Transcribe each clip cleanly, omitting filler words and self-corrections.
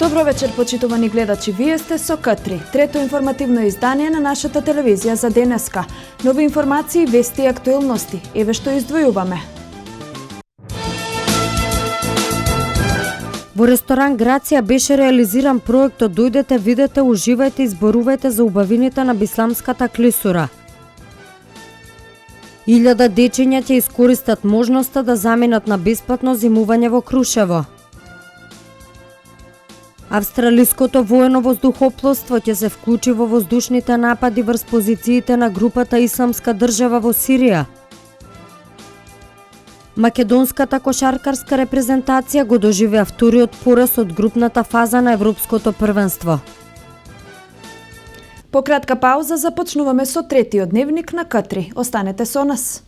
Добро вечер, почитувани гледачи. Вие сте со К3, трето информативно издание на нашата телевизија за денеска. Нови информации, вести и актуелности. Еве што издвојуваме. Во ресторан Грација беше реализиран проектот Дојдете, видете, уживајте и зборувајте за убавините на Бисламската клисура. 1000 дечиња ќе искористат можноста да заминат на бесплатно зимување во Крушево. Австралиското воено воздухопловство ќе се вклучи во воздушните напади врз позициите на групата Исламска држава во Сирија. Македонската кошаркарска репрезентација го доживеа вториот пораз од групната фаза на Европското првенство. По кратка пауза започнуваме со третиот дневник на К3. Останете со нас.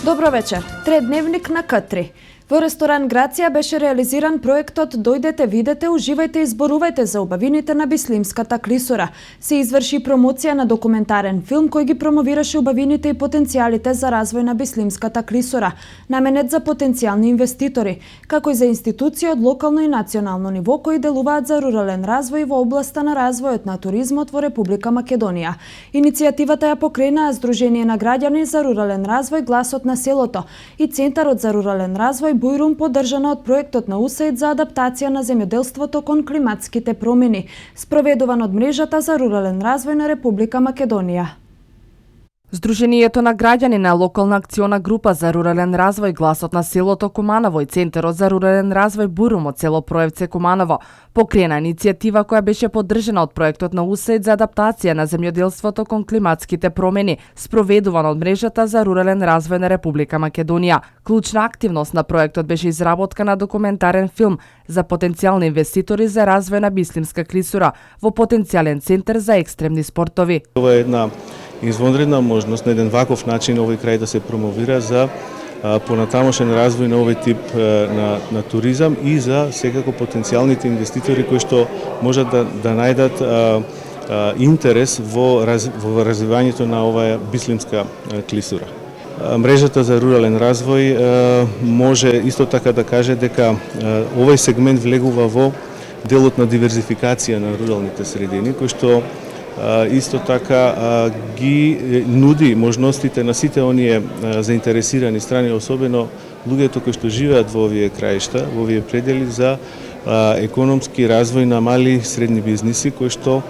Добро вечер. Трет дневник на К3. Во ресторан Грација беше реализиран проектот Дојдете, видете, уживајте и зборувајте за убавините на Бислимската клисура. Се изврши промоција на документарен филм кој ги промовираше убавините и потенцијалите за развој на Бислимската клисура, наменет за потенцијални инвеститори, како и за институции од локално и национално ниво кои делуваат за рурален развој во областа на развојот на туризмот во Република Македонија. Иницијативата ја покренаа Сдружение на граѓани за рурален развој Гласот на селото и Центарот за рурален развој Бујрум, поддржана од проектот на УСАИД за адаптација на земјоделството кон климатските промени, спроведуван од мрежата за рурален развој на Република Македонија. Сдруженијето на граѓани на локална акциона група за рурален развој Гласот на селото Куманово и Центарот за рурален развој Бујрум од село Проевце Куманово покрена иницијатива која беше поддржана од проектот на УСАИД за адаптација на земјоделството кон климатските промени, спроведуван од мрежата за рурален развој на Република Македонија. Клучна активност на проектот беше изработка на документарен филм за потенцијални инвеститори за развој на Бислимска клисура во потенцијален центар за екстремни спортови. Ова е една извонредна можност на еден ваков начин овој крај да се промовира за понатамошен развој на овој тип на туризам и за секако потенцијалните инвеститори кои што можат да најдат интерес во развивањето на оваа Бислимска клисура. Мрежата за рурален развој може исто така да каже дека овој сегмент влегува во делот на диверзификација на руралните средини, кој што исто така ги нуди можностите на сите оние заинтересирани страни, особено луѓето кои што живеат во овие краишта, во овие предели за економски развој на мали и средни бизниси кои што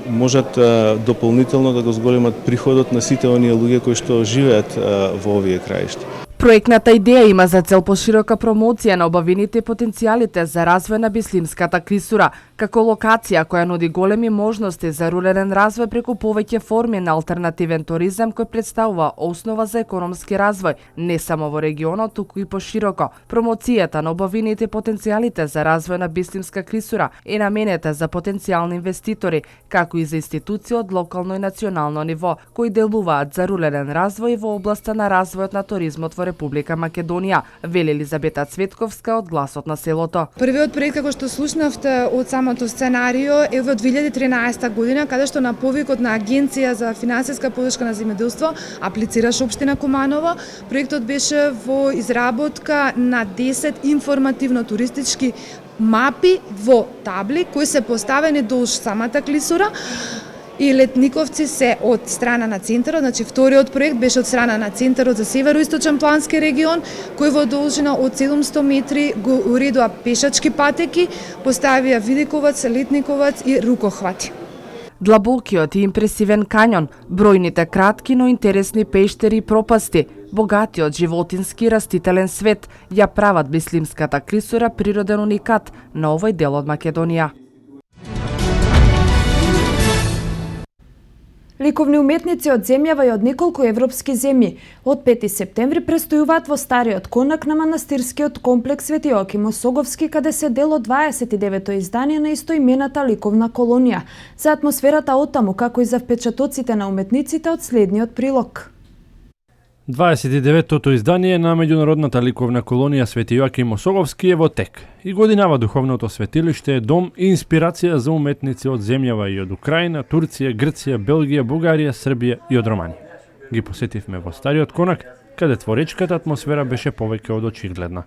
можат дополнително да го зголемат приходот на сите оние луѓе кои што живеат во овие краишта. Проектната идеја има за цел поширока промоција на убавините и потенцијалите за развој на Бислимската клисура, како локација која нуди големи можности за рурален развој преку повеќе форми на алтернативен туризам кој представува основа за економски развој, не само во регионот, туку и пошироко. Промоцијата на убавините и потенцијалите за развој на Бислимска клисура е наменета за потенцијални инвеститори, како и за институции од локално и национално ниво, кои делуваат за рурален развој во областа на развојот на туризмот во Република Македонија, вели Елизабета Цветковска од Гласот на селото. Првиот проект, како што слушнавте од самото сценарио, е во 2013 година, каде што на повикот на Агенција за финансиска поддршка на земјоделство аплицираше општина Куманово. Проектот беше во изработка на 10 информативно-туристички мапи во табли кои се поставени долж самата клисура. И летниковци се од страна на Центарот, значи вториот проект беше од страна на Центарот за Североисточен плански регион, кој во должина од 700 метри го уредува пешачки патеки, поставија видиковац, летниковац и рукохвати. Длабокиот и импресивен кањон, бројните кратки, но интересни пештери и пропасти, богатиот животински и растителен свет ја прават Бислимската клисура природен уникат на овој дел од Македонија. Ликовни уметници од земјава и од неколку европски земји од 5 септември престојуваат во стариот конак на манастирскиот комплекс Свети Јоаким Осоговски, каде се дел од 29-то издание на истоимената ликовна колонија. За атмосферата оттаму, како и за впечатоците на уметниците од следниот прилог. 29-тото издание на меѓународната ликовна колонија Свети Јоаким Осоговски е во тек. И годинава духовното светилиште е дом и инспирација за уметници од земјава и од Украина, Турција, Грција, Белгија, Бугарија, Србија и од Романија. Ги посетивме во стариот конак, каде творечката атмосфера беше повеќе од очигледна.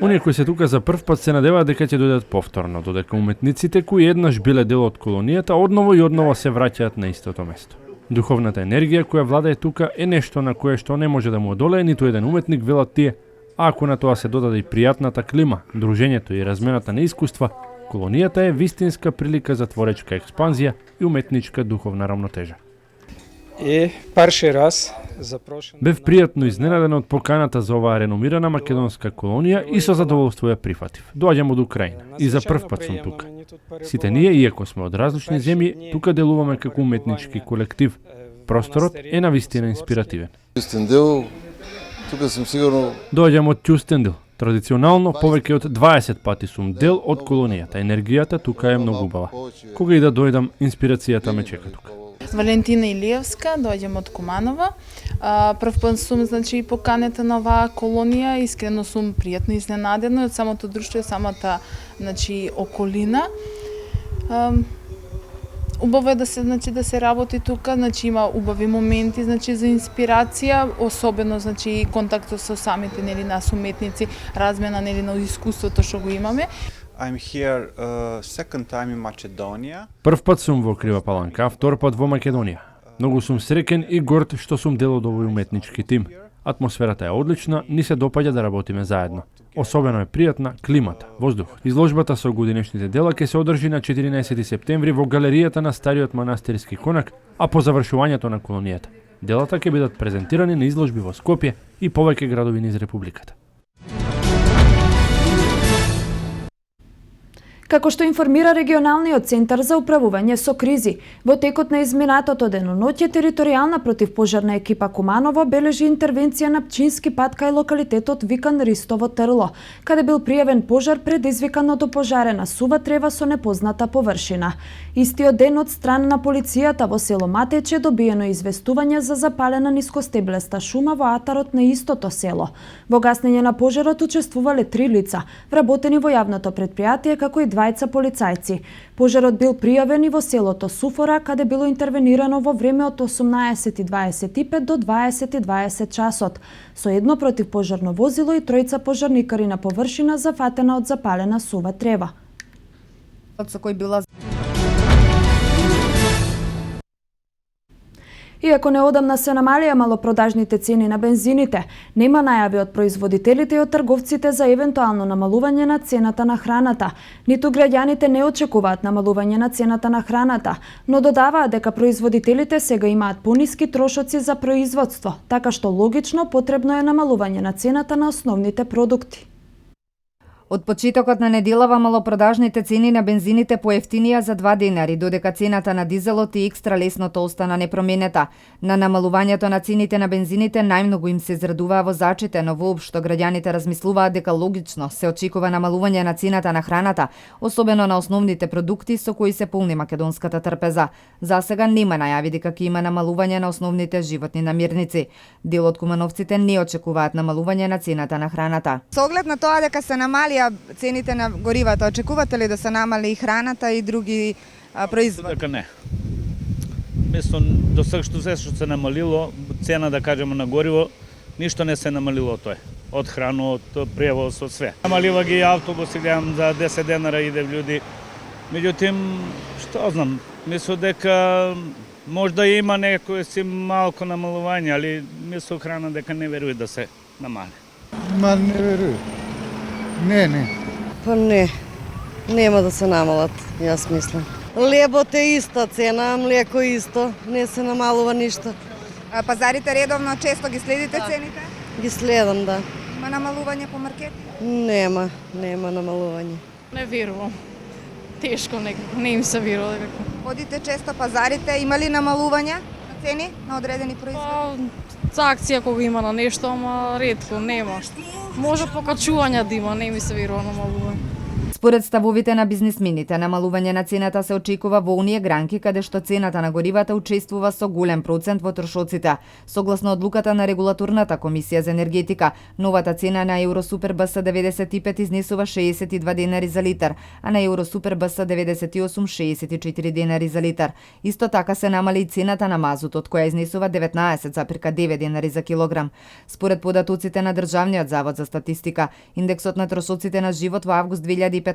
Оние кои се тука за прв пат се надеваат дека ќе дојдат повторно, додека уметниците кои еднаш биле дел од колонијата одново и одново се враќаат на истото место. Духовната енергија која владее тука е нешто на кое што не може да му одолее ниту еден уметник, велат тие, а ако на тоа се додаде и пријатната клима, дружењето и размената на искуства, колонијата е вистинска прилика за творечка експанзија и уметничка духовна рамнотежа. Перший раз запрошен. Бев пријатно изненаден од поканата за оваа реномирана македонска колонија и со задоволство ја прифатив. Доаѓам од Украина и за прв пат сум тука. Сите ние, иако сме од различни земји, тука делуваме како уметнички колектив. Просторот е навистина инспиративен. Кюстендил, тука сум сигурно. Доаѓам од Кюстендил. Традиционално, повеќе од 20 пати сум дел од колонијата. Енергијата тука е многу убава. Кога и да дојдам, инспирацијата ме чека тука. Валентина Илиевска, доаѓам од Куманова. Прв пат сум поканета на оваа колонија, искрено сум пријатно изненадена од самото друштво и самата околина. Убаво е да се работи тука, има убави моменти за инспирација, особено контактот со самите нас уметници, размена на искуството што го имаме. I'm here second time in Macedonia. Прв пат сум во Крива Паланка, втор пат во Македонија. Многу сум среќен и горд што сум дел од овој уметнички тим. Атмосферата е одлична, ни се допаѓа да работиме заедно. Особено е пријатна климата, воздух. Изложбата со годинешните дела ќе се одржи на 14 септември во галеријата на стариот манастирски конак, а по завршувањето на колонијата. Делата ќе бидат презентирани на изложби во Скопје и повеќе градови низ републиката. Како што информира регионалниот центар за управување со кризи, во текот на изминатото деноноќе територијална противпожарна екипа Куманово бележи интервенција на пчински пат кај локалитетот викан Ристово Трло, каде бил пријавен пожар предизвикан од опожарена сува трева со непозната површина. Истиот ден од страна на полицијата во село Матече добиено известување за запалена нискостеблеста шума во атарот на истото село. Во гаснење на пожарот учествувале 3 лица, вработени во јавното предпријатие, како и 2 полицајци. Пожарот бил пријавен и во селото Суфора, каде било интервенирано во време од 18:25 до 20:20 часот, со едно противпожарно возило и 3 пожарникари на површина зафатена од запалена сува трева. Со кој била Иако неодамна се намалија малопродажните цени на бензините, нема најави од производителите и од трговците за евентуално намалување на цената на храната. Ниту граѓаните не очекуваат намалување на цената на храната, но додаваат дека производителите сега имаат пониски трошоци за производство, така што логично потребно е намалување на цената на основните продукти. Од почетокот на неделава малопродажните цени на бензините поевтинија за 2 денари, додека цената на дизелот и екстра лесното остана непроменета. На намалувањето на цените на бензините најмногу им се израдуваа возачите, но воопшто граѓаните размислуваат дека логично се очекува намалување на цената на храната, особено на основните продукти со кои се полни македонската трпеза. За сега нема најави дека ќе има намалување на основните животни намирници. Дел од кумановците не очекуваат намалување на цената на храната. Со оглед на тоа дека се намали цените на горивата, очекувате ли да се намали и храната и други производи? Дека не. Место до сега што се намалило, цена да кажеме на гориво, ништо не се намалило тоа. Од храна, од превоз, од све. Намалива ги автобуси, гледам за 10 денара иде луѓе Меѓутим, што знам, мислам дека можда има некој си малко намалување, али мислам храна дека не веруе да се намали. Ма не веруе. Не. Па не, нема да се намалат, јас мислам. Лебот е иста цена, млеко исто, не се намалува ништо. Пазарите редовно, често ги следите цените? Ги следам, да. Има намалување по маркет? Нема намалување. Не верувам. Тешко некако, не им се верува некако. Водите често пазарите, има ли намалување на цени на одредени производи? За акција кога има на нешто, ама ретко, нема. Може покачување да има, не ми се верува намалување. Според ставовите на бизнисмените, намалување на цената се очекува во оние гранки каде што цената на горивата учествува со голем процент во трошоците. Согласно одлуката на Регулаторната комисија за енергетика, новата цена на Евросупер БС 95 изнесува 62 денари за литар, а на Евросупер БС 98 64 денари за литар. Исто така се намали и цената на мазутот, која изнесува 19,9 денари за килограм. Според податоците на Државниот завод за статистика, индексот на трошоците на живот во август 2015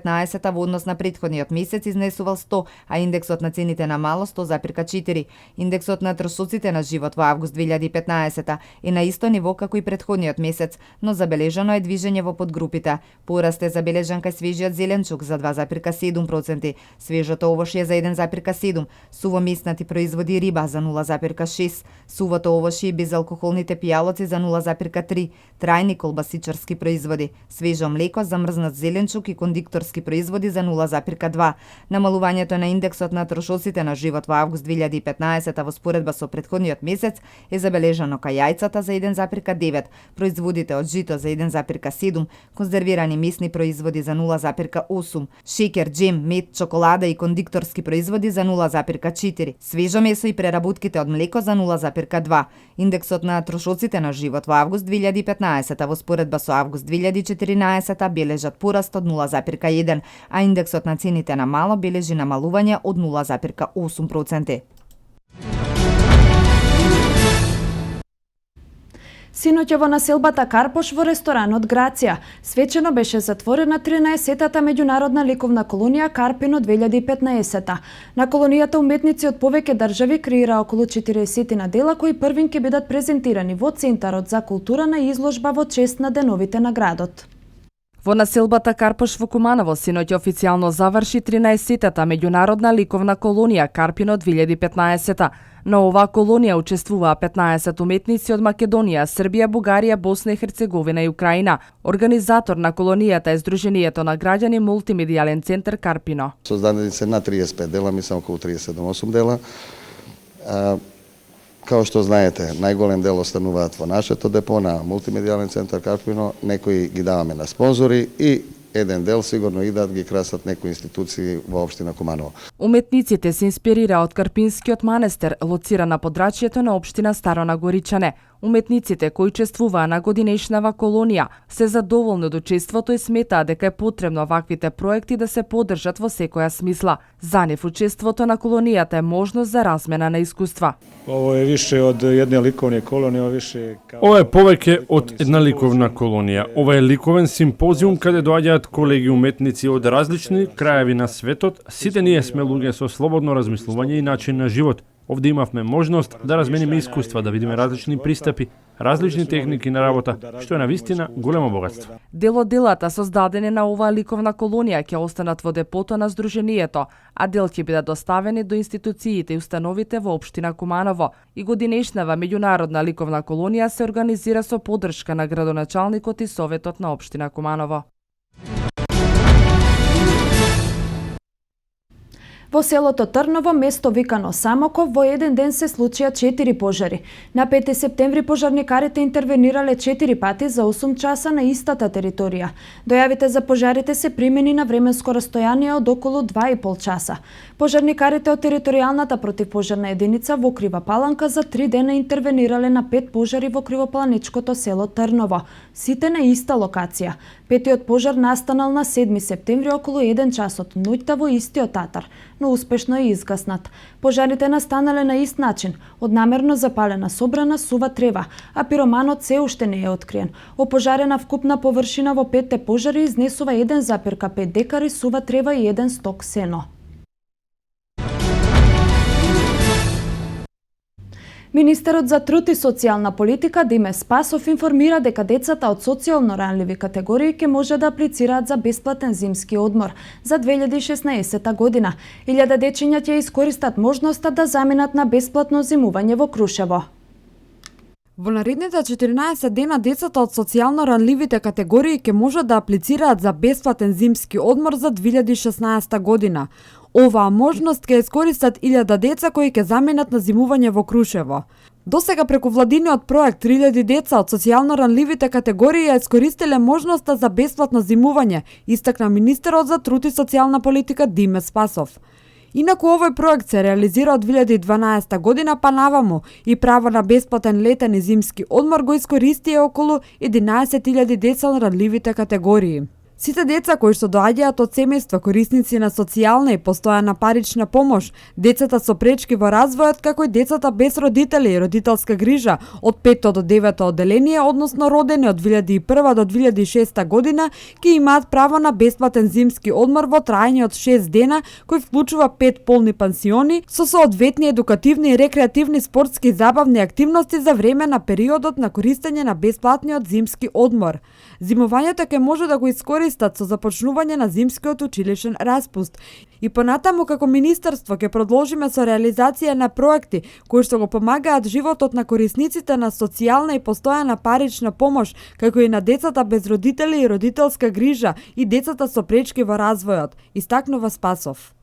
во однос на претходниот месец изнесувал 100, а индексот на цените на мало 100,4. Индексот на трошоците на живот во август 2015 е на исто ниво како и претходниот месец, но забележано е движење во подгрупите. Пораст е забележан кај свежиот зеленчук за 2,7%, свежото овошје за 1,7%, сувомеснати производи риба за 0,6%, сувото овошје и безалкохолните пијалоци за 0,3%, трајни колбасичарски производи, свежо млеко, замрзнат зеленчук и кондикторски производи за 0,2%. Намалувањето на индексот на трошоците на живот во август 2015 во споредба со претходниот месец е забележано кај јајцата за 1,9%, производите од жито за 1,7%, конзервирани месни производи за 0,8%, шеќер, джем, мед, чоколада и кондикторски производи за 0,4%, свежо месо и преработките од млеко за 0,2%. Индексот на трошоците на живот во август 2015 во споредба со август 2014 бележат пораст од 0,1%, а индексот на цените на мало бележи намалување од 0,8%. Синоќа во населбата Карпош во ресторанот Грација свечено беше затворена 13-тата меѓународна ликовна колонија Карпино 2015. На колонијата уметници од повеќе држави креира околу 40 на дела кои првин ќе бидат презентирани во Центарот за култура на изложба во чест на деновите на градот. Во населбата Карпош во Куманово синоќа официјално заврши 13-тата меѓународна ликовна колонија Карпино 2015. На оваа колонија учествуваа 15 уметници од Македонија, Србија, Бугарија, Босна и Херцеговина и Украина. Организатор на колонијата е Сдруженијето на граѓани Мултимедијален центар Карпино. Создадени се на 35 дела, мислам околу 37-8 дела. Као што знаете, најголем дел остануваат во нашето депо на Мултимедијален центар Карпино, некои ги даваме на спонзори и еден дел сигурно идат ги красат некои институции во општина Куманово. Уметниците се инспирира од Карпинскиот манастир, лоциран на подрачјето на општина Старо Нагоричане. Уметниците кои учествуваа на годинешнава колонија се задоволни од учеството и сметаа дека е потребно ваквите проекти да се поддржат во секоја смисла. За нив учеството на колонијата е можност за размена на искуства. Ово е више од една ликовна колонија, више Ова е повеќе од една ликовна колонија. Ова е ликовен симпозиум каде доаѓаат колеги уметници од различни краеви на светот. Сите ние сме луѓе со слободно размислување и начин на живот. Овде имавме можност да размениме искуства, да видиме различни пристапи, различни техники на работа, што е навистина големо богатство. Дел од делата создадени на оваа ликовна колонија ќе останат во депото на Сдруженијето, а дел ќе бидат доставени до институциите и установите во општина Куманово. И годинешнава меѓународна ликовна колонија се организира со поддршка на градоначалникот и советот на општина Куманово. Во селото Трново, место викано Самоков, во еден ден се случија 4 пожари. На 5 септември пожарникарите интервенирале 4 пати за 8 часа на истата територија. Дојавите за пожарите се примени на временско растојание од околу 2,5 часа. Пожарникарите од територијалната противпожарна единица во Крива Паланка за 3 дена интервенирале на 5 пожари во кривопланичкото село Трново, сите на иста локација. Петиот пожар настанал на 7 септември околу 1 час од ноќта во истиот татар, но успешно е изгаснат. Пожарите настанале на ист начин, од намерно запалена собрана сува трева, а пироманот се уште не е откриен. Опожарена вкупна површина во 5 пожари изнесува 1,5 декари сува трева и 1 сток сено. Министерот за труд и социјална политика Диме Спасов информира дека децата од социјално ранливи категории ќе може да аплицираат за бесплатен зимски одмор за 2016 година. 1000 дечиња ќе искористат можноста да заминат на бесплатно зимување во Крушево. Во наредните 14 дена децата од социјално ранливите категории ќе можат да аплицираат за бесплатен зимски одмор за 2016 година. Оваа можност ќе искористат 1000 деца кои ќе заминат на зимување во Крушево. Досега преку владиниот проект 3000 деца од социјално ранливите категории ја искористиле можноста за бесплатно зимување, истакна министерот за труд и социјална политика Диме Спасов. Инаку овој проект се реализира од 2012 година па наваму и право на бесплатен летен и зимски одмор го искористија околу 11.000 деца од ранливите категории. Сите деца кои што доаѓаат од семејства корисници на социјална и постојана парична помош, децата со пречки во развојот, како и децата без родители и родителска грижа од 5 до 9 одделение, односно родени од 2001 до 2006 година, ќе имаат право на бесплатен зимски одмор во траење од 6 дена, кој вклучува 5 полни пансиони со соодветни едукативни и рекреативни спортски и забавни активности за време на периодот на користење на бесплатниот зимски одмор. Зимувањето ќе може да го искористат со започнување на зимскиот училишен распуст. И понатаму како министерство ќе продолжиме со реализација на проекти кои што го помагаат животот на корисниците на социјална и постојана парична помош, како и на децата без родители и родителска грижа и децата со пречки во развојот, истакнува Спасов.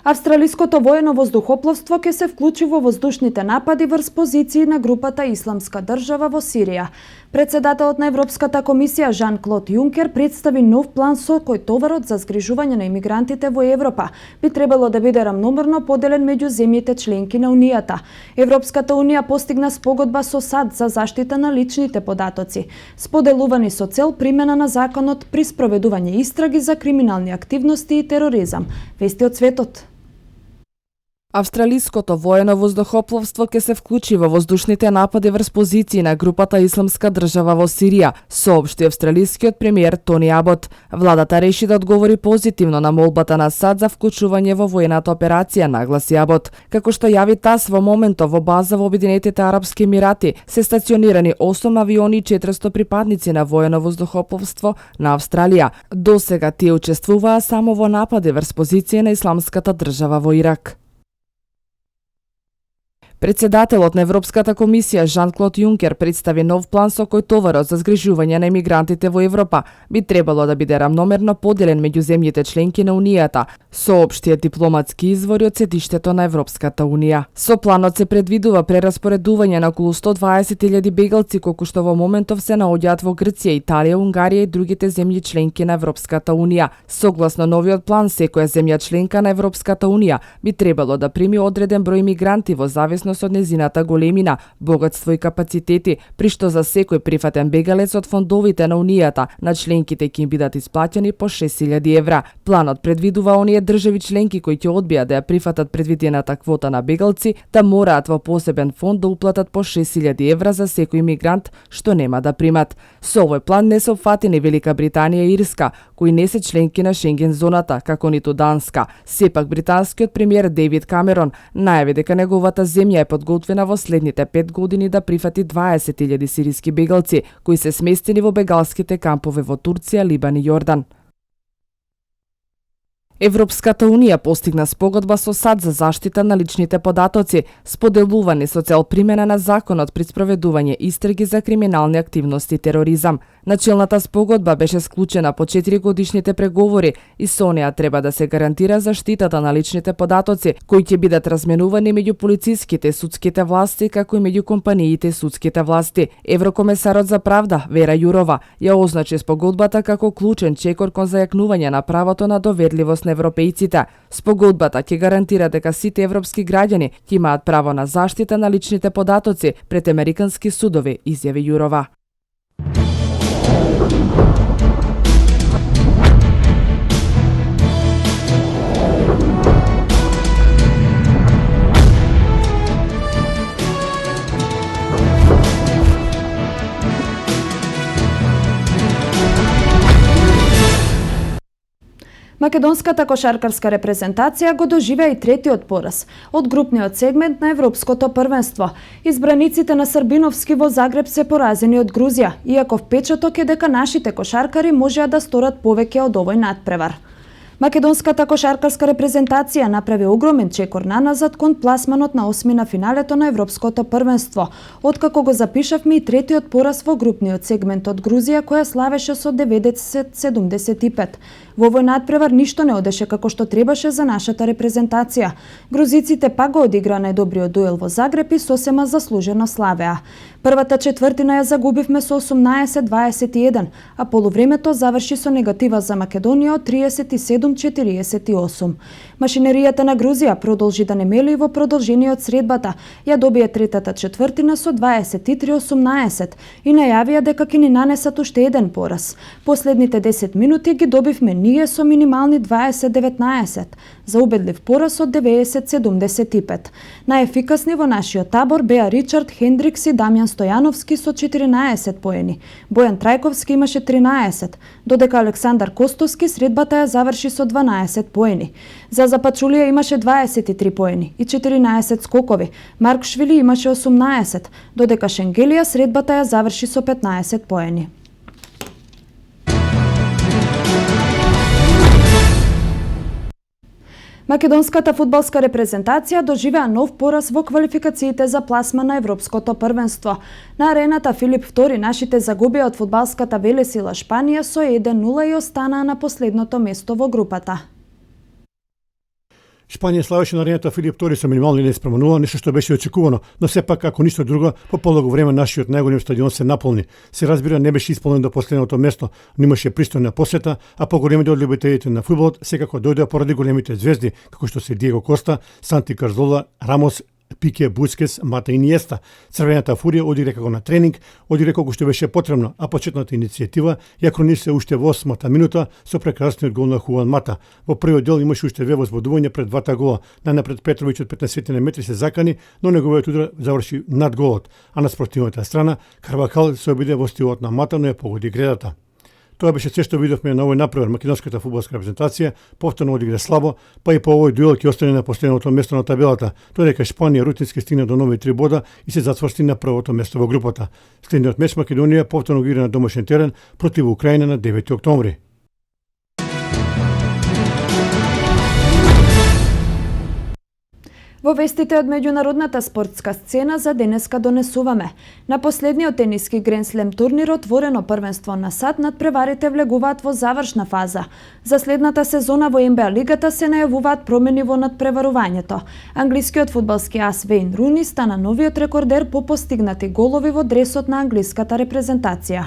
Австралиското воено воздухопловство ќе се вклучи во воздушните напади врз позиции на групата Исламска држава во Сирија. Председателот на Европската комисија Жан-Клод Јункер представи нов план со кој товарот за згрижување на имигрантите во Европа би требало да биде рамномерно поделен меѓу земјите членки на Унијата. Европската Унија постигна спогодба со САД за заштита на личните податоци, споделувани со цел примена на законот при спроведување истраги за криминални активности и тероризам. Вести од светот. Австралиското воено воздухопловство ќе се вклучи во воздушните напади врз позиции на групата Исламска држава во Сирија, соопшти австралискиот премиер Тони Абот. Владата реши да одговори позитивно на молбата на САД за вклучување во воената операција, нагласи Абот. Како што јави ТАС, во моментов во база во Обединетите Арапски Емирати се стационирани 8 авиони и 400 припадници на воено воздухопловство на Австралија. Досега тие учествуваа само во напади врз позиции на Исламската држава во Ирак. Председателот на Европската комисија Жан-Клод Јункер представи нов план со кој товарот за згрижување на емигрантите во Европа би требало да биде рамномерно поделен меѓу земјите членки на Унијата, соопштија дипломатски извори од седиштето на Европската Унија. Со планот се предвидува прераспоредување на околу 120.000 бегалци колку што во моментов се наоѓаат во Грција, Италија, Унгарија и другите земји членки на Европската Унија. Согласно новиот план, секоја земја членка на Европската Унија би требало да прими одреден број мигранти во зависност од незината големина, богатство и капацитети, при што за секој прифатен бегалец од фондовите на Унијата на членките ќе им бидат исплаќани по 6.000 евра. Планот предвидува оние држави членки кои ќе одбијат да ја прифатат предвидената квота на бегалци да мораат во посебен фонд да уплатат по 6.000 евра за секој мигрант што нема да примат. Со овој план не се опфатени Велика Британија и Ирска, кои не се членки на Шенген зоната, како ниту Данска. Сепак британскиот премиер Дейвид Камерон најави дека неговата земја е подготвена во следните 5 години да прифати 20.000 сириски бегалци, кои се сместени во бегалските кампови во Турција, Либан и Јордан. Европската Унија постигна спогодба со САД за заштита на личните податоци, споделувани со цел примена на законот при спроведување истраги за криминални активности и тероризам. Начелната спогодба беше склучена по 4 годишните преговори и со неа треба да се гарантира заштитата на личните податоци, кои ќе бидат разменувани меѓу полициските и судските власти, како и меѓу компаниите и судските власти. Еврокомесарот за правда, Вера Јурова, ја означи спогодбата како клучен чекор кон зајакнување на правото на доверливост на европејците. Спогодбата ќе гарантира дека сите европски граѓани ќе имаат право на заштита на личните податоци пред американски судови, изјави Јурова. Македонската кошаркарска репрезентација го доживеа и третиот пораз од групниот сегмент на Европското првенство. Избраниците на Србиновски во Загреб се поразени од Грузија, иако впечаток е дека нашите кошаркари можеа да сторат повеќе од овој надпревар. Македонската кошаркарска репрезентација направи огромен чекор наназад кон пласманот на осми на финалето на Европското првенство, откако го запишавме и третиот пораз во групниот сегмент од Грузија, која славеше со 90-75. Во овој надпревар ништо не одеше како што требаше за нашата репрезентација. Грузиците пак го одигра најдобриот дуел во Загреб и сосема заслужено славеа. Првата четвртина ја загубивме со 18-21, а полувремето заврши со негатива за Македонија од 37-48. Машинеријата на Грузија продолжи да немели во продолжениот средбата, ја добие третата четвртина со 23-18 и најавија дека ќе ни нанесат уште еден пораз. Последните 10 минути ги добивме ние со минимални 20-19, за убедлив пораз од 90-75. Најефикасни во нашиот табор беа Ричард Хендрикс и Дамјан Стојановски со 14 поени. Бојан Трајковски имаше 13, додека Александар Костовски средбата ја заврши со 12 поени. За Запачулија имаше 23 поени и 14 скокови. Марк Швили имаше 18, додека Шенгелија средбата ја заврши со 15 поени. Македонската фудбалска репрезентација доживеа нов пораз во квалификациите за пласма на Европското првенство. На арената Филип II нашите загубија од фудбалската велесила Шпанија со 1-0 и останаа на последното место во групата. Шпанија славеше на арената Филип II со минимални 1 спрема 0, нешто што беше очекувано, но сепак ако ништо друго, по полого време нашиот најголем стадион се наполни. Се разбира, не беше исполнен до последното место, но имаше пристојна посета, а поголемите од љубителите на фудбалот секако дојдоа поради големите звезди, како што се Диего Коста, Санти Карзола, Рамос, Пике, Бускес, Мата и Иниеста. Црвената фурија одигра како на тренинг, одигра колку што беше потребно, а почетната иницијатива ја кронише уште во 8-та минута со прекрасниот гол на Хуан Мата. Во првиот дел имаше уште две возбудувања пред двата гола. Најнапред Петровиќ од 15 метри се закани, но неговиот удар заврши над голот, а на спротивната страна Карвакал се обиде во стилот на Мата, но ја погоди гредата. Тоа беше се што видовме на овој напревар. Македонската фудбалска репрезентација повторно одигра слабо, па и по овој дуел ќе остане на последното место на табелата, додека Шпанија рутински стигна до нови 3 бода и се зацврсти на првото место во групата. Следниот меч Македонија повторно игра на домашен терен против Украина на 9 октомври. Во вестите од меѓународната спортска сцена за денеска донесуваме. На последниот тениски Гранд Слем турнир отворено првенство на САД надпреварите влегуваат во завршна фаза. За следната сезона во НБА лигата се најавуваат промени во надпреварувањето. Англискиот фудбалски ас Вейн Руни стана новиот рекордер по постигнати голови во дресот на англиската репрезентација.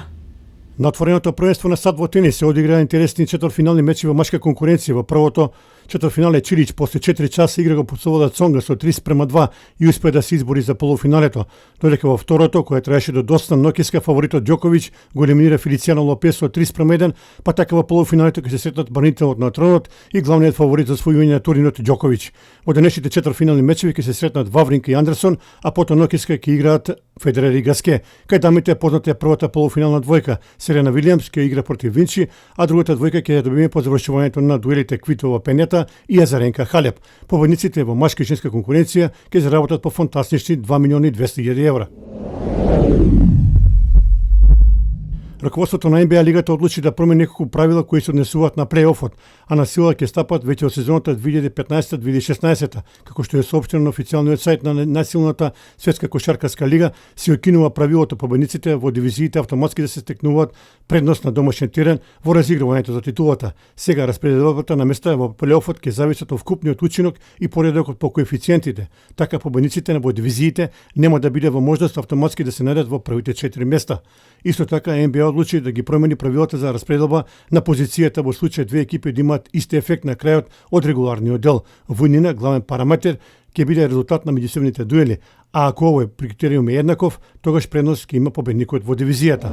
На отвореното првенство на САД во тенис се одиграа интересни четвртфинални мечи во машка конкуренција. Во првото четвртфинале Чилич после 4 часа игра го подсовода Цонга со 3:2 и успеа да се избори за полуфиналето, додека во второто, кое траеше до доста нокиска, фаворитот Ѓоковиќ го елиминира Фелицијано Лопес со 3:1, па така во полуфиналето ќе се сретнат бранителот на тронот и главниот фаворит за освојување на турнирот Ѓоковиќ. Во денешните четвртфинални мечеви ќе се сретнат Вавринка и Андерсон, а потоа нокиска ќе играат Федерер и Гаске. Кај дамите е позната е првата полуфинална двојка. Серена Вилијамс ќе игра против Винчи, а другата двојка ќе ја добиме по завршувањето на дуелите Квитова Пенета и Азаренка Халеп. Победниците во машка и женска конкуренција ќе заработат по фантастични 2.200.000 евра. Раководството на НБА лигата одлучи да промени неколку правила кои се однесуваат на плей-офот, а на сила ќе стапат веќе од сезоната 2015-2016, како што е соопштено на официјалниот сајт на најсилната светска кошаркарска лига, се укинува правилото победниците во дивизиите автоматски да се стекнуваат предност на домашен терен во разигравањето за титулата. Сега распределбата на места во плей-офот ќе зависат од вкупниот учинок и поредокот по коефициентите. Така победниците на дивизиите нема да биде во можност автоматски да се најдат во првите 4 места. Исто така НБА одлучи да ги промени правилата за распределба на позицијата во случај две екипи да имаат исти ефект на крајот од регуларниот дел. Војнина, главен параметар, ќе биде резултат на меѓусебните дуели, а ако овој критериум е еднаков, тогаш предност ќе има победникот во дивизијата.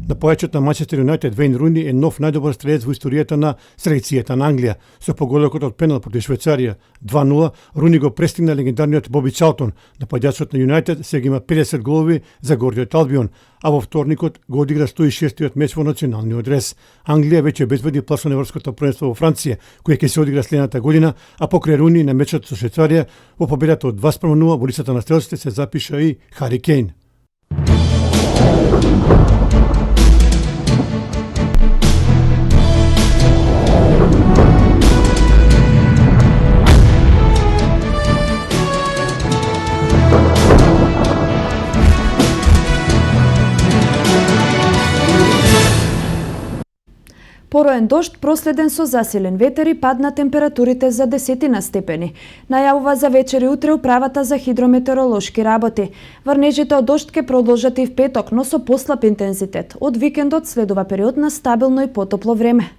Напајачот на Манчестер Юнайтед Вейн Руни е нов најдобар стрелец во историјата на селекцијата на Англија. Со поголекот од пенал против Швајцарија 2-0, Руни го престигна легендарниот Боби Чалтон. Напаѓачот на Юнайтед сега има 50 голови за гордиот Албион, а во вторникот го одигра 106-тиот меч во националниот рез. Англија веќе обезбеди плас на Европското првенство во Франција, кој ќе се одигра следната година, а покрај Руни на мечот со Швајцарија во победата од 2-0 во листата на стрелците се запиша и Хари Кейн. Пороен дожд проследен со засилен ветер и пад на температурите за 10 степени. Најавува за вечер и утре управата за хидрометеоролошки работи. Врнежите од дожд ќе продолжат и в петок, но со послаб интензитет. Од викендот следува период на стабилно и потопло време.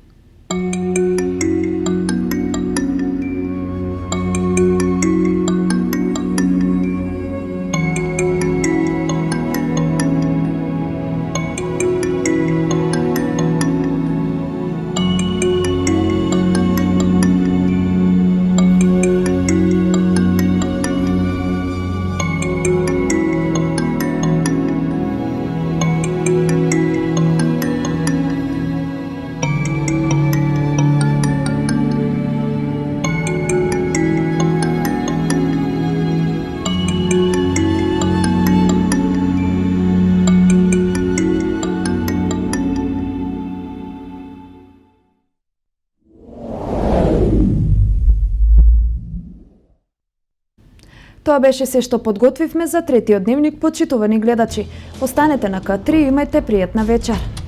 Тоа беше се што подготвивме за третиот дневник, почитувани гледачи. Останете на К3 и имајте пријатна вечер.